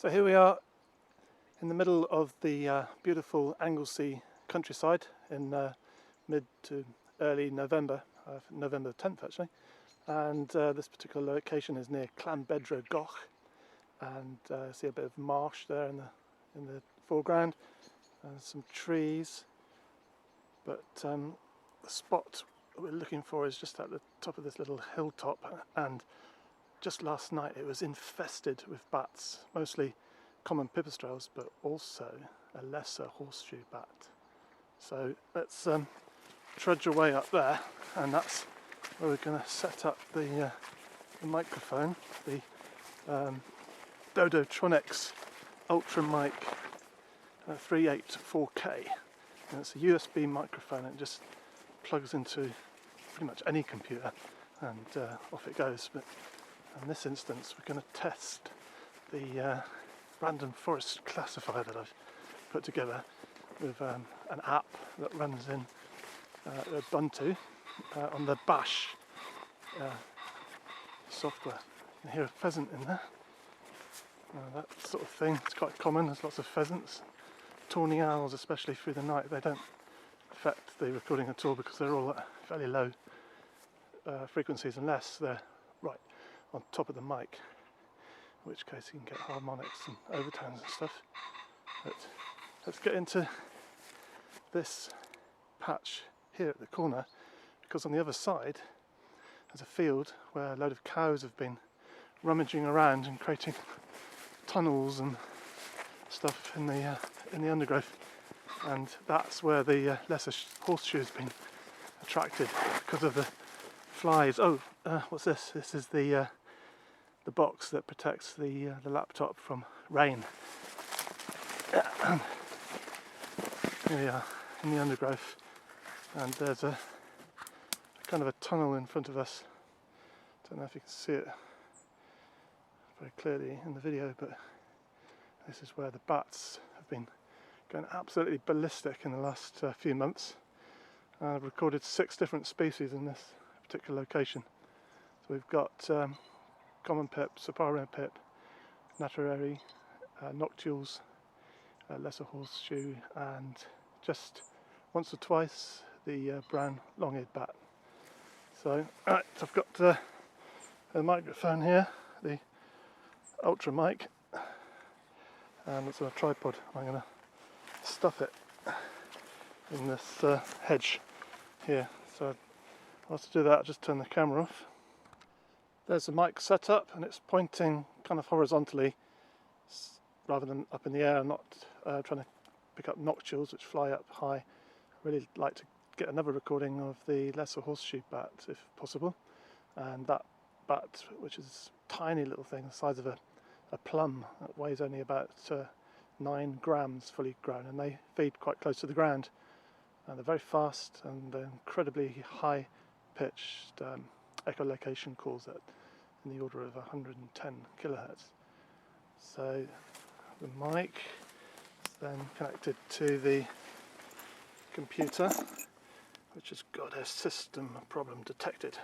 So here we are in the middle of the beautiful Anglesey countryside in mid to early November, November 10th actually, and this particular location is near Llanbedra Goch, and see a bit of marsh there in the foreground and some trees, but the spot we're looking for is just at the top of this little hilltop, and just last night it was infested with bats, mostly common pipistrelles, but also a lesser horseshoe bat. So let's trudge away up there, and that's where we're going to set up the microphone, the Dodotronics Ultra Mic 384K. And it's a USB microphone, and it just plugs into pretty much any computer, and off it goes. But in this instance we're going to test the random forest classifier that I've put together with an app that runs in Ubuntu on the Bash software. You can hear a pheasant in there, that sort of thing. It's quite common. There's lots of pheasants, tawny owls especially through the night. They don't affect the recording at all because they're all at fairly low frequencies, unless they're right on top of the mic, in which case you can get harmonics and overtones and stuff. But let's get into this patch here at the corner, because on the other side there's a field where a load of cows have been rummaging around and creating tunnels and stuff in the undergrowth, and that's where the lesser horseshoe has been attracted because of the flies. Oh, what's this? This is the box that protects the laptop from rain. Here we are in the undergrowth, and there's a kind of a tunnel in front of us. Don't know if you can see it very clearly in the video, but this is where the bats have been going absolutely ballistic in the last few months. I've recorded 6 different species in this particular location. So we've got common pip, Saparino pip, Natereri, noctules, lesser horseshoe, and just once or twice the brown long-eared bat. So, so I've got a microphone here, the Ultra Mic, and it's on a tripod. I'm going to stuff it in this hedge here. So whilst I do that, I'll just turn the camera off. There's the mic set up, and it's pointing kind of horizontally rather than up in the air. I'm not trying to pick up noctules which fly up high. I really like to get another recording of the lesser horseshoe bat if possible, and that bat, which is a tiny little thing the size of a plum, that weighs only about 9 grams fully grown, and they feed quite close to the ground, and they're very fast and incredibly high pitched echolocation calls at in the order of 110 kilohertz. So the mic is then connected to the computer, which has got a system problem detected.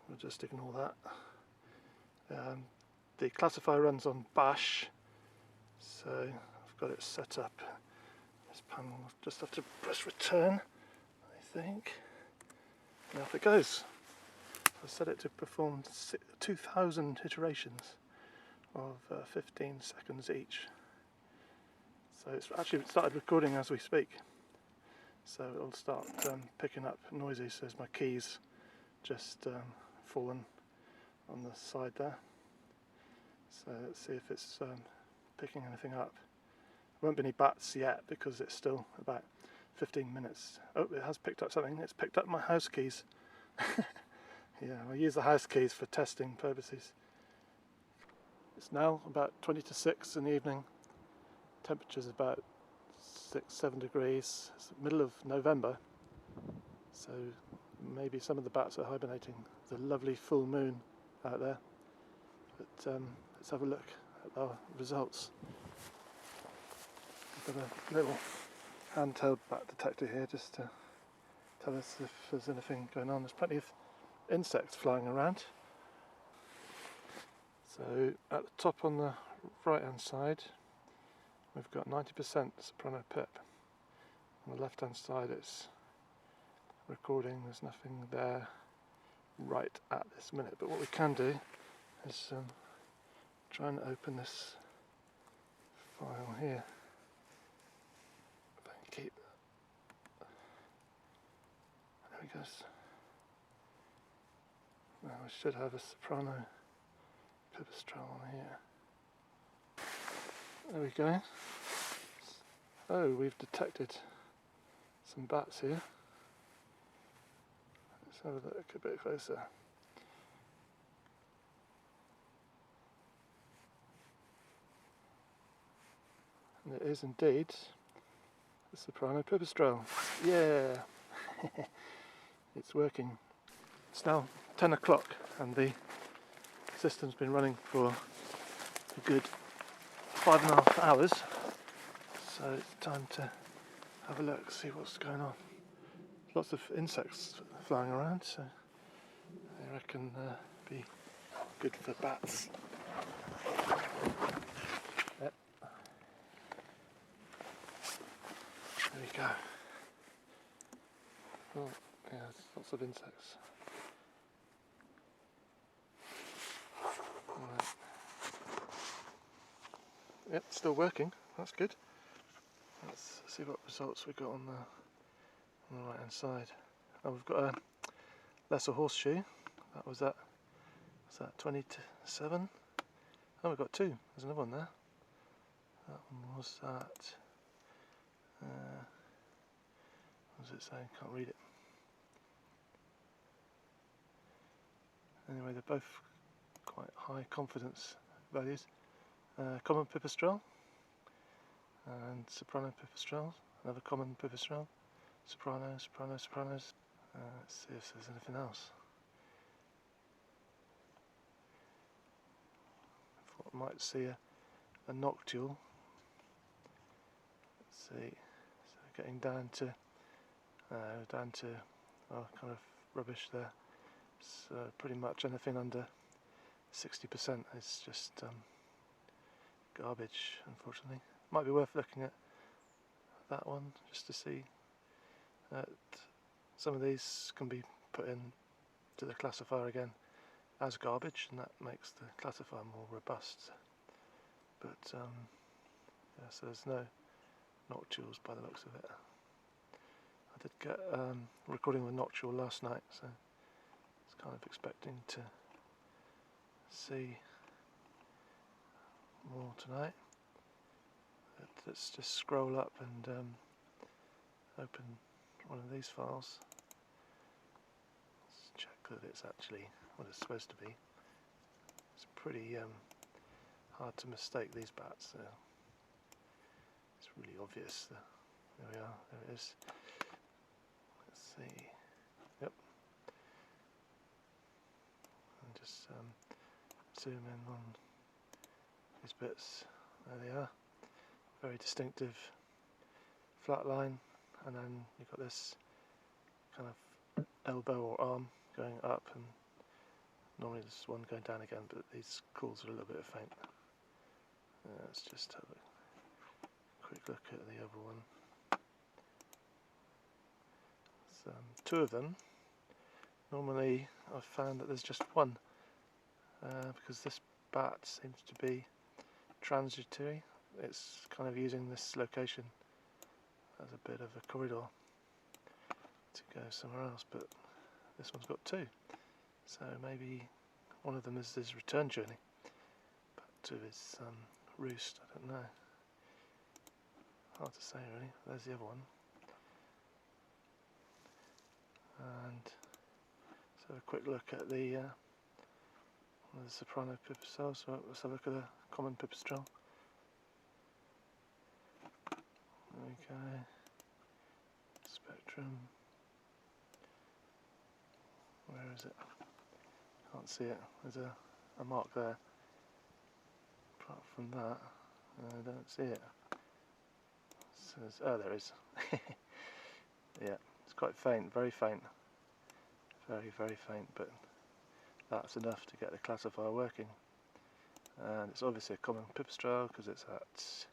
We'll just ignore that. The classifier runs on Bash, so I've got it set up. This panel, I'll just have to press return, I think, and off it goes. I set it to perform 2,000 iterations of 15 seconds each. So it's actually started recording as we speak. So it'll start picking up noises as my keys just fallen on the side there. So let's see if it's picking anything up. There won't be any bats yet because it's still about 15 minutes. Oh, it has picked up something. It's picked up my house keys. Yeah, I use the house keys for testing purposes. It's now about 20 to 6 in the evening. Temperature's about 6-7 degrees. It's the middle of November, so maybe some of the bats are hibernating. There's a lovely full moon out there. But let's have a look at our results. I've got a little handheld bat detector here just to tell us if there's anything going on. There's plenty of insects flying around. So at the top on the right hand side we've got 90% soprano pip. On the left hand side it's recording, there's nothing there right at this minute, but what we can do is try and open this file here. If I can keep, there we go. Now I should have a soprano pipistrelle on here. There we go. Oh, we've detected some bats here. Let's have a look a bit closer. And it is indeed the soprano pipistrelle. Yeah! It's working. It's now 10 o'clock and the system's been running for a good 5.5 hours. So it's time to have a look, see what's going on. Lots of insects flying around, so I reckon be good for bats. Yep. There we go. Oh, yeah, there's lots of insects. Right. Yep, still working. That's good. Let's see what results we got on the right hand side. Oh, we've got a lesser horseshoe. That was at 27. Oh, we've got two. There's another one there. That one was at. What does it say? Can't read it. Anyway, they're both quite high confidence values. Common pipistrelle and soprano pipistrelle. Another common pipistrelle. Soprano, soprano, sopranos. Let's see if there's anything else. I thought I might see a noctule. Let's see. So getting down to kind of rubbish there. So pretty much anything under 60% is just garbage, unfortunately. Might be worth looking at that one just to see that some of these can be put in to the classifier again as garbage, and that makes the classifier more robust. But yeah, so there's no noctules by the looks of it. I did get a recording of a noctule last night, so I was kind of expecting to see more tonight. But let's just scroll up and open one of these files. Let's check that it's actually what it's supposed to be. It's pretty hard to mistake these bats. It's really obvious. There we are. There it is. Let's see. Yep. And just zoom in on these bits. There they are. Very distinctive flat line, and then you've got this kind of elbow or arm going up, and normally there's one going down again, but these calls are a little bit faint. Let's just have a quick look at the other one. So, two of them. Normally I've found that there's just one, because this bat seems to be transitory. It's kind of using this location as a bit of a corridor to go somewhere else, but this one's got two, so maybe one of them is his return journey back to his roost. I don't know, hard to say really. There's the other one, and let's have a quick look at the soprano pipistrelle. So let's have a look at a common pipistrelle. There we go. Spectrum. Where is it? Can't see it. There's a mark there. Apart from that, I don't see it. Oh, there is. Yeah, it's quite faint, very faint. Very, very faint, but that's enough to get the classifier working. and it's obviously a common pipistrelle because it's at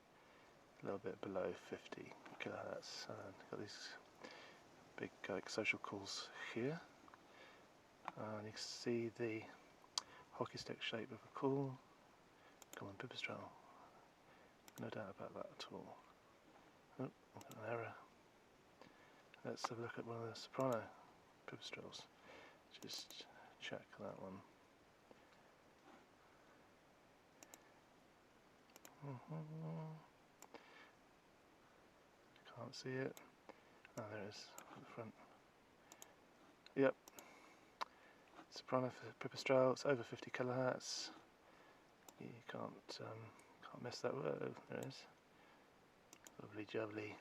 a little bit below 50 kilohertz. And got these big social calls here, and you can see the hockey stick shape of a call, common pipistrelle. No doubt about that at all. Oh, I've got an error. Let's have a look at one of the soprano pipistrelles. Just check that one. Can't see it. Oh, there it is at the front. Yep. Soprano pipistrelle. It's over 50 kilohertz. You can't miss that. Whoa, there it is. Lovely jubbly.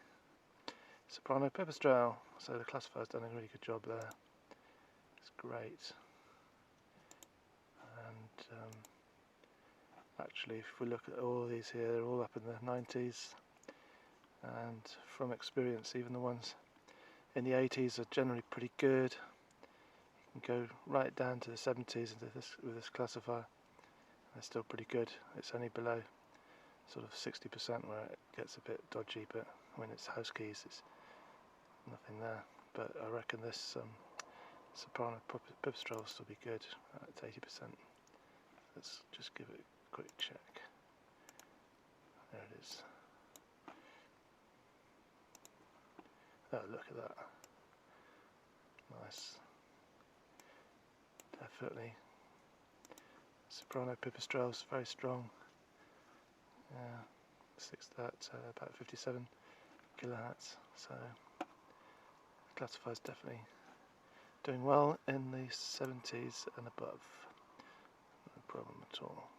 Soprano pipistrelle. So the classifier's done a really good job there. It's great. And actually, if we look at all these here, they're all up in the 90s. And from experience, even the ones in the 80s are generally pretty good. You can go right down to the 70s with this classifier. They're still pretty good. It's only below sort of 60% where it gets a bit dodgy, but when it's house keys, it's nothing there. But I reckon this soprano pipistrelle will still be good at 80%. Let's just give it a quick check. There it is. Oh, look at that. Nice. Definitely. Soprano pipistrelle's very strong. Yeah, about 57 kilohertz. So the classifier's definitely doing well in the 70s and above. No problem at all.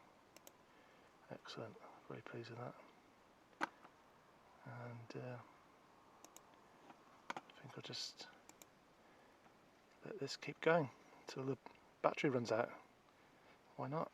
Excellent. Very pleased with that. And I think I'll just let this keep going until the battery runs out. Why not?